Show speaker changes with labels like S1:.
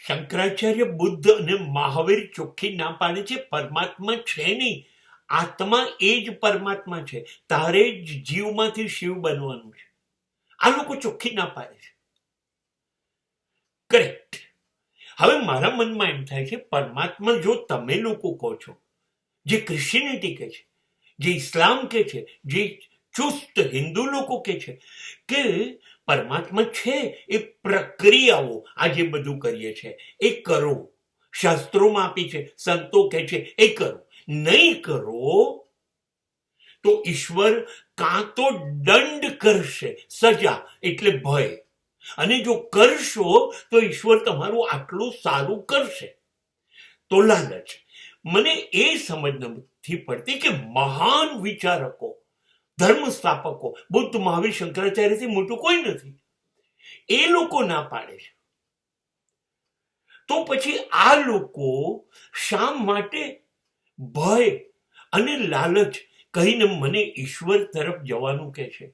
S1: શંકરાચાર્ય, બુદ્ધ અને મહાવીર ચોખ્ખી ના પાડે છે પરમાત્મા છે નહીં, આત્મા એ જ પરમાત્મા છે, તારે જ જીવમાંથી શિવ બનવાનું છે. આ લોકો ચોખ્ખી ના પાડે છે. કરેક્ટ. હવે મારા મનમાં એમ થાય છે, પરમાત્મા જો તમે લોકો કહો છો, જે ક્રિશ્ચિયનિટી કહે છે, જે ઇસ્લામ કહે છે, જે ચુસ્ત હિન્દુ લોકો કહે છે કે પરમાત્મા છે, એ પ્રક્રિયાઓ આ જે બધું કરીએ છે એ કરો, શાસ્ત્રોમાં આપી છે, સંતો કહે છે એ કરો. નહીં કરો તો ઈશ્વર કાં તો દંડ કરશે, સજા એટલે ભય, અને જો કરશો તો ઈશ્વર તમારું આટલું સારું કરશે તો લાલચ. મને એ સમજ નથી પડતી કે મહાન વિચારકો, ધર્મ સ્થાપકો, બુદ્ધ, મહાવીર, શંકરાચાર્યથી મોટું કોઈ નથી, એ લોકો ના પાડે છે, તો પછી આ લોકો શા માટે ભય અને લાલચ કહીને મને ઈશ્વર તરફ જવાનું કહે છે?